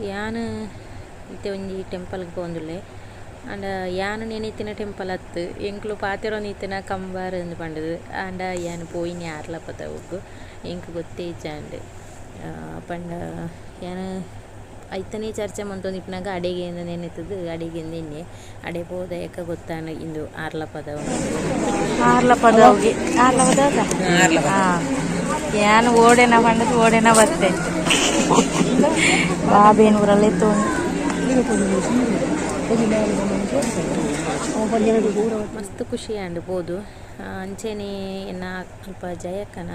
ಯಾನು ಇತ್ತೆ ಒಂಜಿ ಟೆಂಪಲ್ಗೆ ಪೋಂದುಲ್ಲೆ ಆಂಡ ಯಾನು ನೆನೆತಿನ ಟೆಂಪಲ್ ಅತ್ತು ಎಂಕ್ಲು ಪಾತೆರೊಂದಿತ್ತಿನ ಕಂಬಾರ್ ಎಂದು ಪಂಡದು ಆಂಡ ಯಾನು ಪೋಯಿನಿ ಆರ್ಲಪದವುಗು ಎಂಕ್ ಗೊತ್ತೇ ಇಜ್ಜಾಂಡ್ ಪಂಡ ಯಾನು ಐತನೇ ಚರ್ಚೆ ಮಂತೊಂದಿಪ್ಪನಾಗ ಅಡೆಗೆ ಎಂದು ನೆನೆತದು ಅಡೆಗೆ ನೆನ್ನೆ ಅಡೆ ಪೋದ ಯಾಕ ಗೊತ್ತಾನ ಇಂದು ಆರ್ಲಪದವು ಯಾನು ಓಡೆನ ಪಂಡದು ಓಡೆನ ಬತ್ತೆ ಬಾಬೇನೂರಲ್ಲೇ ಮಸ್ತ್ ಖುಷಿ ಆಂಡ್ ಬೋದು ಅಂಚೆನೆ ಎನ್ನ ಅಲ್ಪ ಜಯಕ್ಕನ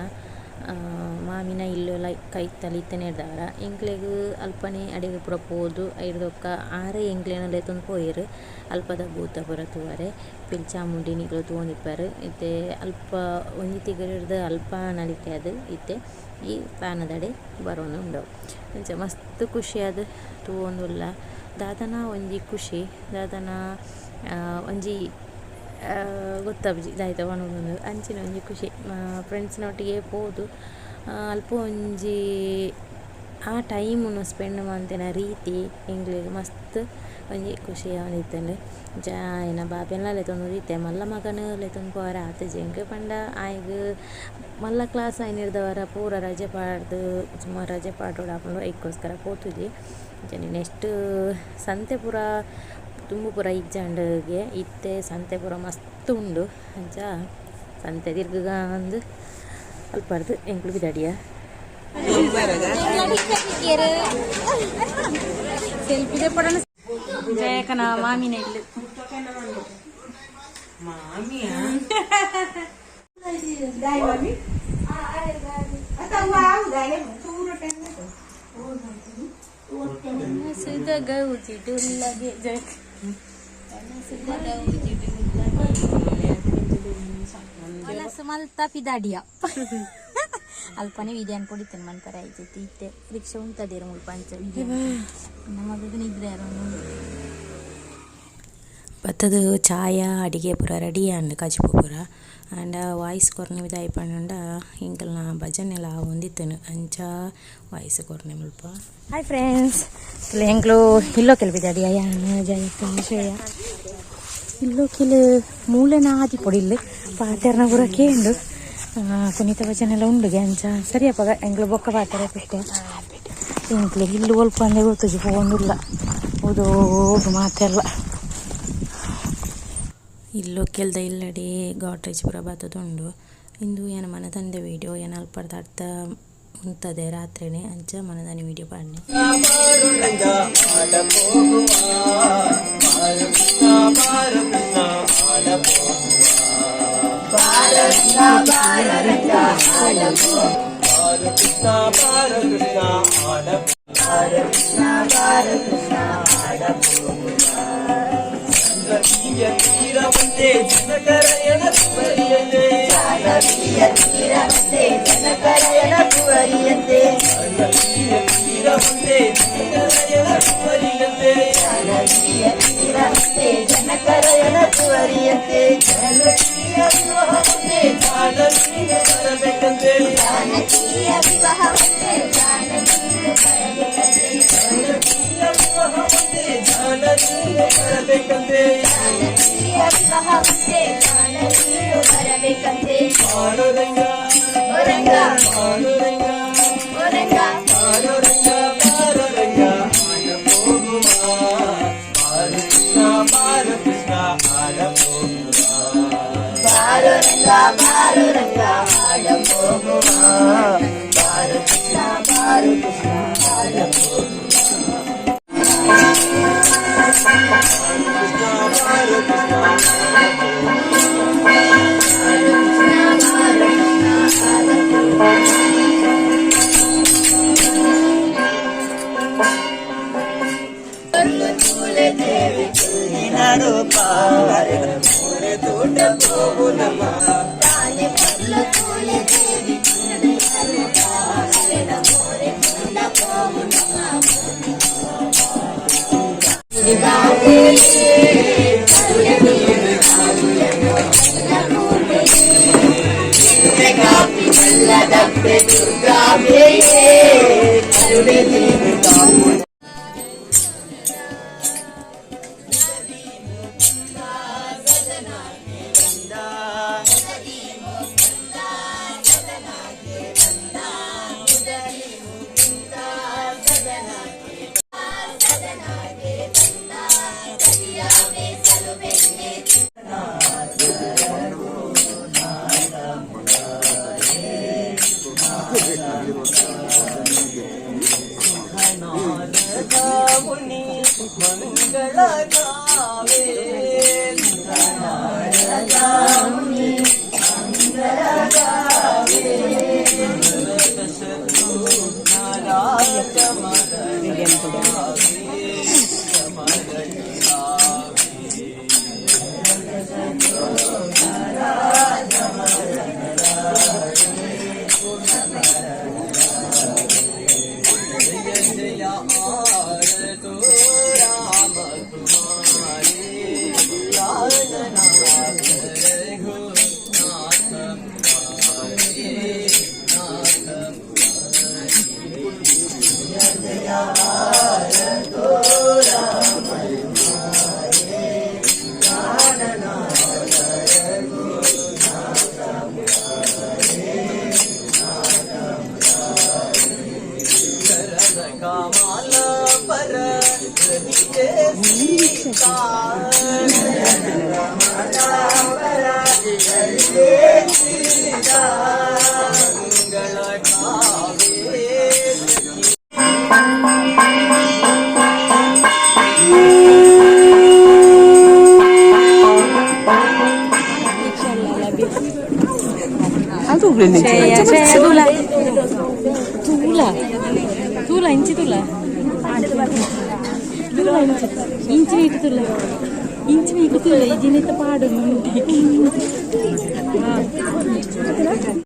ಮಾಮಿನ ಇಲ್ಲೆಲ್ಲ ಕೈ ತಲಿತನೇ ಇದ್ದಾರ ಎಂಕ್ಲೆಗ್ ಅಲ್ಪನೆ ಅಡಿಗೆ ಪುರ ಪೋದು ಐಡ್ದೊಕ್ಕ ಆರೆ ಎಂಕ್ಲೆನಲ್ಲೇ ತಂದು ಪೋಯಿರು ಅಲ್ಪದ ಭೂತ ಪುರ ತೂವರೆ ಪಿಲ್ಚಾಮುಂಡಿ ನಿಗ್ಲು ತೂಂದಿಪ್ಪರು ಇತ್ತೆ ಅಲ್ಪ ಒಂಜಿ ತಿಗರಿಡ್ದು ಅಲ್ಪ ನಲಿಕೆ ಅದು ಇತ್ತೆ ಈ ಪ್ಯಾನದಡೆ ಬರೋನು ಉಂಡವು ಅಂಚ ಮಸ್ತ್ ಖುಷಿ ಅದು ತೂವೊಂದುಲ್ಲ ದಾದನ ಒಂಜಿ ಖುಷಿ ದಾದನ ಒಂಜಿ ಗೊತ್ತಾಬ್ಜಿ ದಾಯ್ತ ಒಣಗೊಂದು ಅಂಚಿನ ಒಂಜಿ ಖುಷಿ ಫ್ರೆಂಡ್ಸ್ನೊಟ್ಟಿಗೆ ಪೋದು ಅಲ್ಪ ಒಂಜಿ ಆ ಟೈಮನ್ನು ಸ್ಪೆಂಡ್ ಮಾಡ್ತೇನೆ ರೀತಿ ಎಂಗ್ಲಿಗೆ ಮಸ್ತ್ ಒಂಜಿ ಖುಷಿ ಅವನಿತ್ತಂಡು ಏನ ಬಾಬೆಲ್ಲ ತಂದು ರೀತೆ ಮಲ್ಲ ಮಗನಲ್ಲೇ ತಂದು ಪೋರ ಆತ ಜಂಕ್ ಪಂಡ ಆಯ್ಗ ಮಲ್ಲ ಕ್ಲಾಸ್ ಐನಿರ್ದವರ ಪೂರ ರಜೆ ಪಾಡ್ದು ಸುಮಾರು ರಜೆ ಪಾಡೋಡು ಹಾಕೊಂಡು ಐಕ್ಕೋಸ್ಕರ ಪೋತುಜಿ ಜನಿ ನೆಕ್ಸ್ಟ್ ಸಂತೆ ಪುರ ತುಂಬ ಪುರ ಇಜ್ಜಂಡಿಗೆ ಇತ್ತೆ ಸಂತೆ ಪುರ ಮಸ್ತ್ ಉಂಡು ಅಂಚ ಸಂತೆ ತಿರ್ಗ ಅಂದು ಅಲ್ಪಡ್ದು ಎಂಕ್ಲು ಬಿದಡಿಯ ಜಯಕನ ಮಾಮಿನ ಇಲ್ಲು ಮಲ್ತ ಪಿದಾಡಿಯ ಅಲ್ಪನೆ ವಿದ್ಯಾನ್ ಪೊಡಿತೇನೆ ಮನ್ಪರ ಆಯ್ತೈತಿ ಇತ್ತೆ ರಿಕ್ಷಾ ಉಂಟದೇರು ಮುಲ್ಪ ಅಂಚ ನಮಗೆ ನಿದ್ರೆ ಯಾರು ಬತ್ತದು ಚಾಯ ಅಡಿಗೆ ಪೂರ ರೆಡಿ ಆಂಡ್ ಕಜಿಪು ಪೂರ ಆಂಡ ವಾಯ್ಸ್ ಕೊರ್ನೆ ವಿಧ ಐಪಂಡ ಇಂಕಲ್ನ ಭಜನೆಲ್ಲ ಹೊಂದಿತ್ತನು ಅಂಚ ವಾಯ್ಸ್ ಕೊರ್ನೆ ಮುಲ್ಪ. ಹಾಯ್ ಫ್ರೆಂಡ್ಸ್ ಎಂಕ್ಲು ಇಲ್ಲೋ ಕೆಲವಿದೆ ಅಡಿಯ ಯಾನು ಜಯಕ್ಕ ಶ್ರೇಯ ಇಲ್ಲೋ ಕೆಲ ಮೂಲೆನ ಆದಿ ಪೊಡಿಲ್ಲ ಪಾತೆರ್ನ ಪೂರ ಕೇಂಡು ಕುಣಿತ ಭಜನೆಲ್ಲ ಉಂಡುಗೆ ಅಂಚ ಸರಿಯಪ್ಪ ಎಂಕ್ಲು ಬೊಕ್ಕ ಪಾತೆರ ಬಿಟ್ಟೆ ಎಂಕ್ಲು ಇಲ್ಲು ಒಲ್ಪ ಅಂದೆ ಗೊತ್ತುಜಿ ಹೋಗೊಂಡಿಲ್ಲ ಓದೋ ಮಾತೆಲ್ಲ ಇಲ್ಲೋ ಕೆಲ್ದ ಇಲ್ಲಡಿ ಗಾಟ್ರೇಜ್ ಪುರ ಬತ್ತದುಂಡು ಇಂದು ಏನ ಮನದಂದೆ ವೀಡಿಯೋ ಏನ ಅಲ್ಪರ್ದ ಅರ್ಥ ಉಂತದೆ ರಾತ್ರಿನೇ ಅಂಚ ಮನದಾನಿ ವೀಡಿಯೋ ಪಾಡ್ನೆ ತೀರವಂತೆ ಜನಕರಯಣ ತುವರಿಯಂತೆ ತೀರವಂತೆ ಜನಕರಯಣ ತುವರಿಯಂತೆ ತೀರವಂತೆ ಜನಕರಯಣ ತುವರಿಯಂತೆ ತೀರವಂತೆ ಜನಕರಯಣ ತುವರಿಯಂತೆ ಜಾನಕೀಯ ವಿವಾಹವಂತೆ ಜಾನಕೀಯ ಬರಬೇಕಂತೆ ಜಾನಕೀಯ ವಿವಾಹವಂತೆ ಜಾನಕೀಯ ಬರಬೇಕಂತೆ ಜಾನಕೀಯ ವಿವಾಹವಂತೆ ಜಾನಕೀಯ ಬರಬೇಕಂತೆ ಜಾನಕೀಯ ವಿವಾಹವಂತೆ ಜಾನಕೀಯ ಬರಬೇಕಂತೆ ಮಾಡೋರಂಗ ಓರಂಗ ಮಾಡೋರಂಗ ಓರಂಗ ಮಾಡೋರಂಗ ಬಾರೋರಂಗ ಆಡ ಹೋಗುವ ಬಾರು ಕೃಷ್ಣ ಆಡ ಹೋಗುವ ಬಾರೋರಂಗ ಬಾರೋರಂಗ ಆಡ ಹೋಗುವ ಬಾರು ಕೃಷ್ಣ ಆಡ ಹೋಗುವ నాడు పారే తోట పోవునమా తానే పర్ల తోలే దేవి మోరే తోట పోవునమా దివాలే కరుణే కాపి మల్లదప్పే దుర్గావే కరుణే దేవి కాము ನಾರದ ಮುನಿ ಮಂಗಳ ಗಾವೆ ನಾರದ ಮುನಿ ಮಂಗಳ ಗಾವೆ ನಾರಾಯಣ ಮರಳಿ Tula inci tula inci itu tula inci itu tula ini itu padu